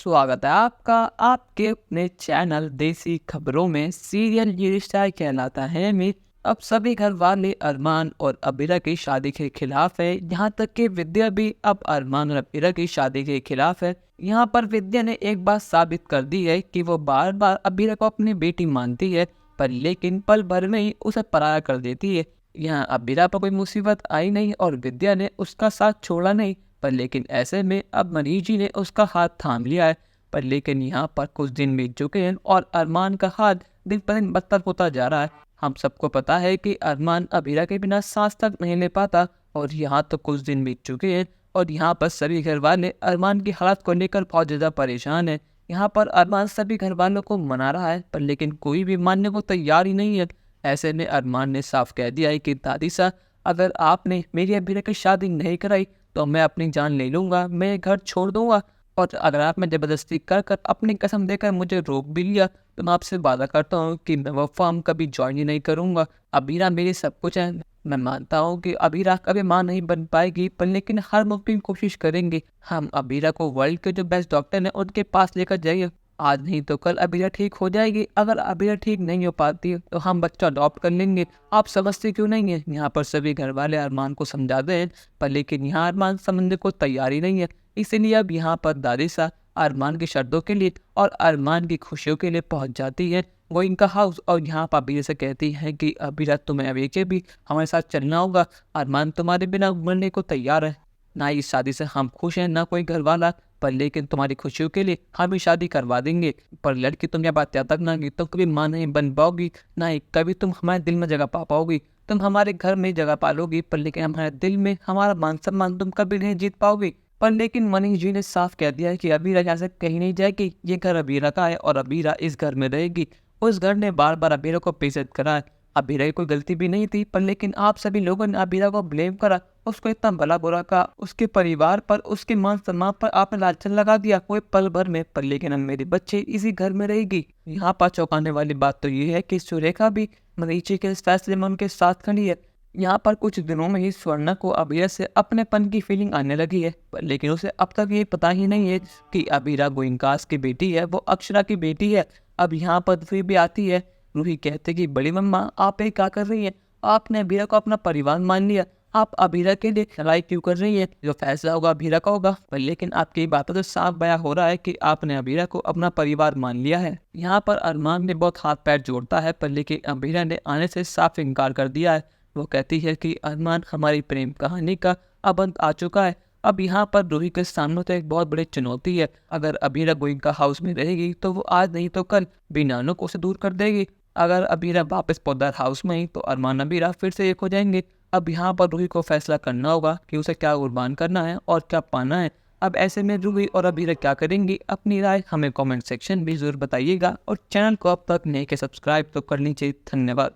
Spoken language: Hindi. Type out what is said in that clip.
स्वागत है आपका आपके अपने चैनल देसी खबरों में। सीरियल ये रिश्ता कहलाता है में अब सभी घर वाले अरमान और अबीरा की शादी के खिलाफ है। यहाँ तक कि विद्या भी अब अरमान और अबीरा की शादी के खिलाफ है। यहाँ पर विद्या ने एक बात साबित कर दी है कि वो बार बार अबीरा को अपनी बेटी मानती है, पर लेकिन पल भर में ही उसे पराया कर देती है। यहाँ अबीरा पर कोई मुसीबत आई नहीं और विद्या ने उसका साथ छोड़ा नहीं, पर लेकिन ऐसे में अब मनीष जी ने उसका हाथ थाम लिया है। पर लेकिन यहाँ पर कुछ दिन बीत चुके हैं और अरमान का हाथ दिन पर दिन बदतर होता जा रहा है। हम सबको पता है कि अरमान अबीरा के बिना सांस तक नहीं ले पाता और यहाँ तो कुछ दिन बीत चुके हैं और यहाँ पर सभी घर वाले अरमान की हालत को लेकर बहुत ज़्यादा परेशान है। यहाँ पर अरमान सभी घर वालों को मना रहा है, पर लेकिन कोई भी मानने को तैयार ही नहीं है। ऐसे में अरमान ने साफ कह दिया है कि दादी साहब, अगर आपने मेरी अबीरा की शादी नहीं कराई तो मैं अपनी जान ले लूँगा, मैं ये घर छोड़ दूँगा। और अगर आपने ज़बरदस्ती कर कर अपनी कसम देकर मुझे रोक भी लिया तो मैं आपसे वादा करता हूँ कि मैं वो फॉर्म कभी ज्वाइन ही नहीं करूँगा। अबीरा मेरी सब कुछ है। मैं मानता हूँ कि अबीरा कभी माँ नहीं बन पाएगी, पर लेकिन हर मुमकिन कोशिश करेंगे। हम अबीरा को वर्ल्ड के जो बेस्ट डॉक्टर हैं उनके पास लेकर जाइए। आज नहीं तो कल अबीरा ठीक हो जाएगी। अगर अबीरा ठीक नहीं हो पाती है तो हम बच्चा अडॉप्ट कर लेंगे। आप समझते क्यों नहीं है? यहाँ पर सभी घर वाले अरमान को समझाते हैं, पर लेकिन यहाँ अरमान समझने को तैयार ही नहीं है। इसीलिए अब यहाँ पर दादी साहब अरमान की शर्तों के लिए और अरमान की खुशियों के लिए पहुँच जाती है वो इनका हाउस और यहाँ पर अबीरा से कहती है कि अबीरा तुम्हें अभी के भी हमारे साथ चलना होगा। अरमान तुम्हारे बिना मरने को तैयार है। ना इस शादी से हम खुश हैं ना कोई घर वाला, पर लेकिन तुम्हारी खुशियों के लिए हम ही शादी करवा देंगे। पर लड़की तुम यह बात याद रखना कि तुम कभी माँ नहीं बन पाओगी, ना ही कभी तुम हमारे दिल में जगह पा पाओगी। तुम हमारे घर में जगह पालोगी, पर लेकिन हमारे दिल में हमारा मान सम्मान तुम कभी नहीं जीत पाओगी। पर लेकिन मनीष जी ने साफ कह दिया है कि अबीरा यहाँ से कहीं नहीं जाएगी। ये घर अबीरा का है और अबीरा इस घर में रहेगी। उस घर ने बार बार अबीरा को बेइज्जत करा है। अबीरा की कोई गलती भी नहीं थी, पर लेकिन आप सभी लोगों ने अबीरा को ब्लेम करा, उसको इतना भला बुरा कहा, उसके परिवार पर, उसके मान सम्मान पर आपने लांछन लगा दिया कोई पल भर में। पर लेकिन अब मेरे बच्चे इसी घर में रहेगी। यहाँ पर चौंकाने वाली बात तो ये है कि सुरेखा भी मनीष जी के इस फैसले में उनके साथ खड़ी है। यहाँ पर कुछ दिनों में ही स्वर्णा को अबीरा से अपनेपन की फीलिंग आने लगी है, पर लेकिन उसे अब तक ये पता ही नहीं है कि अबीरा गोइंकास की बेटी है, वो अक्षरा की बेटी है। अब यहाँ पर रूही भी आती है। रूही कहते कि बड़ी मम्मा आप ये क्या कर रही हैं? आपने अबीरा को अपना परिवार मान लिया, आप अबीरा के लिए लड़ाई क्यों कर रही है? जो फैसला होगा अबीरा का होगा। पर लेकिन आपकी बातों से साफ बयां हो रहा है कि आपने अबीरा को अपना परिवार मान लिया है। यहाँ पर अरमान ने बहुत हाथ पैर जोड़ता है, पर लेकिन अबीरा ने आने से साफ इनकार कर दिया है। वो कहती है कि अरमान हमारी प्रेम कहानी का अब अंत आ चुका है। अब यहाँ पर रूही के सामने तो एक बहुत बड़ी चुनौती है। अगर अबीरा गोइंका हाउस में रहेगी तो वो आज नहीं तो कल बीनानो को उसे दूर कर देगी। अगर अबीरा वापस पौदार हाउस में ही तो अरमान अबीरा फिर से एक हो जाएंगे। अब यहाँ पर रूही को फैसला करना होगा कि उसे क्या कुर्बान करना है और क्या पाना है। अब ऐसे में रूही और अबीरा क्या करेंगी? अपनी राय हमें कमेंट सेक्शन में जरूर बताइएगा और चैनल को अब तक नहीं के सब्सक्राइब तो कर लीजिए। धन्यवाद।